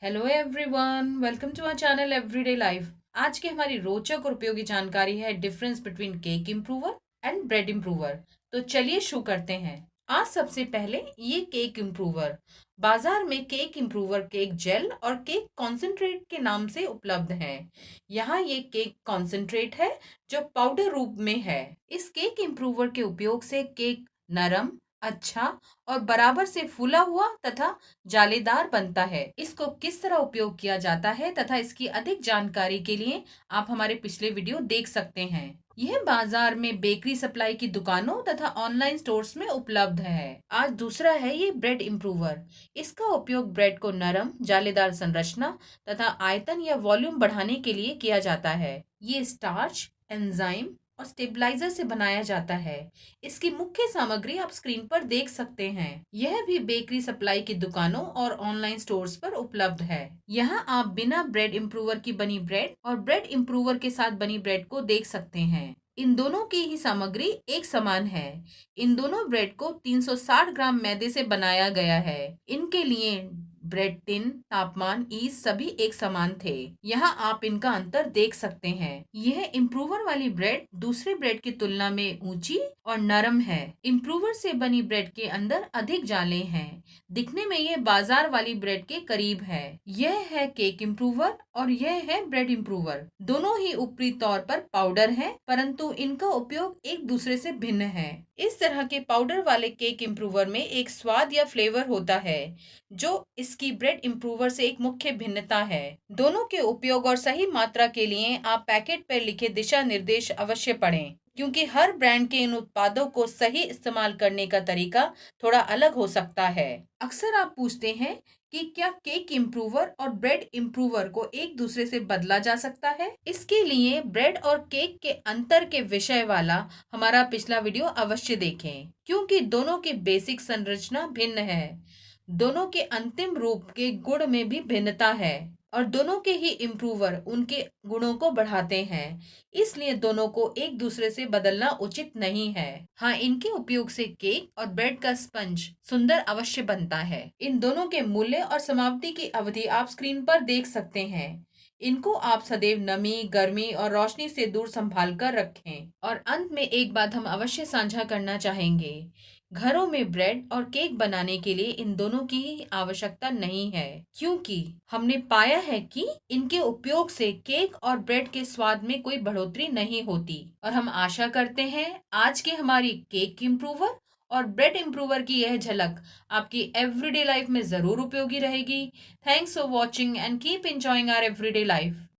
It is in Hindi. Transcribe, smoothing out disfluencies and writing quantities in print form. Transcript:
Hello everyone, welcome to our channel everyday life. आज की हमारी रोचक और उपयोगी जानकारी है difference between cake improver and bread improver. तो चलिए शुरू करते हैं। आज सबसे पहले ये केक इम्प्रूवर। बाजार में केक इम्प्रूवर केक जेल और केक कॉन्सेंट्रेट के नाम से उपलब्ध है। यहाँ ये केक कॉन्सेंट्रेट है जो पाउडर रूप में है। इस केक इम्प्रूवर के उपयोग से केक नरम, अच्छा और बराबर से फूला हुआ तथा जालीदार बनता है। इसको किस तरह उपयोग किया जाता है तथा इसकी अधिक जानकारी के लिए आप हमारे पिछले वीडियो देख सकते हैं। यह बाजार में बेकरी सप्लाई की दुकानों तथा ऑनलाइन स्टोर्स में उपलब्ध है। आज दूसरा है ये ब्रेड इम्प्रूवर। इसका उपयोग ब्रेड को नरम, जालीदार संरचना तथा आयतन या वॉल्यूम बढ़ाने के लिए किया जाता है। ये स्टार्च, एंजाइम और स्टेबलाइजर से बनाया जाता है। इसकी मुख्य सामग्री आप स्क्रीन पर देख सकते हैं। यह भी बेकरी सप्लाई की दुकानों और ऑनलाइन स्टोर्स पर उपलब्ध है। यहाँ आप बिना ब्रेड इम्प्रूवर की बनी ब्रेड और ब्रेड इम्प्रूवर के साथ बनी ब्रेड को देख सकते हैं। इन दोनों की ही सामग्री एक समान है। इन दोनों ब्रेड को 360 ग्राम मैदे से बनाया गया है। इनके लिए ब्रेड टिन, तापमान, ईस्ट सभी एक समान थे। यहाँ आप इनका अंतर देख सकते हैं। यह इम्प्रूवर वाली ब्रेड दूसरे ब्रेड की तुलना में ऊंची और नरम है। इम्प्रूवर से बनी ब्रेड के अंदर अधिक जाले हैं। दिखने में यह बाजार वाली ब्रेड के करीब है। यह है केक इम्प्रूवर और यह है ब्रेड इम्प्रूवर। दोनों ही ऊपरी तौर पर पाउडर हैं, परंतु इनका उपयोग एक दूसरे से भिन्न है। इस तरह के पाउडर वाले केक इम्प्रूवर में एक स्वाद या फ्लेवर होता है, जो इसकी ब्रेड इम्प्रूवर से एक मुख्य भिन्नता है। दोनों के उपयोग और सही मात्रा के लिए आप पैकेट पर लिखे दिशा निर्देश अवश्य पढ़ें, क्योंकि हर ब्रांड के इन उत्पादों को सही इस्तेमाल करने का तरीका थोड़ा अलग हो सकता है। अक्सर आप पूछते हैं कि क्या केक इम्प्रूवर और ब्रेड इम्प्रूवर को एक दूसरे से बदला जा सकता है? इसके लिए ब्रेड और केक के अंतर के विषय वाला हमारा पिछला वीडियो अवश्य देखें, क्योंकि दोनों की बेसिक संरचना भिन्न है। दोनों के अंतिम रूप के गुण में भी भिन्नता है और दोनों के ही इम्प्रूवर उनके गुणों को बढ़ाते हैं। इसलिए दोनों को एक दूसरे से बदलना उचित नहीं है। हाँ, इनके उपयोग से केक और ब्रेड का स्पंज सुंदर अवश्य बनता है। इन दोनों के मूल्य और समाप्ति की अवधि आप स्क्रीन पर देख सकते हैं। इनको आप सदैव नमी, गर्मी और रोशनी से दूर संभाल कर रखें। और अंत में एक बात हम अवश्य साझा करना चाहेंगे। घरों में ब्रेड और केक बनाने के लिए इन दोनों की ही आवश्यकता नहीं है, क्योंकि हमने पाया है कि इनके उपयोग से केक और ब्रेड के स्वाद में कोई बढ़ोतरी नहीं होती। और हम आशा करते हैं आज की हमारी केक इम्प्रूवर और ब्रेड इम्प्रूवर की यह झलक आपकी एवरीडे लाइफ में जरूर उपयोगी रहेगी। Thanks for watching and keep enjoying our everyday life.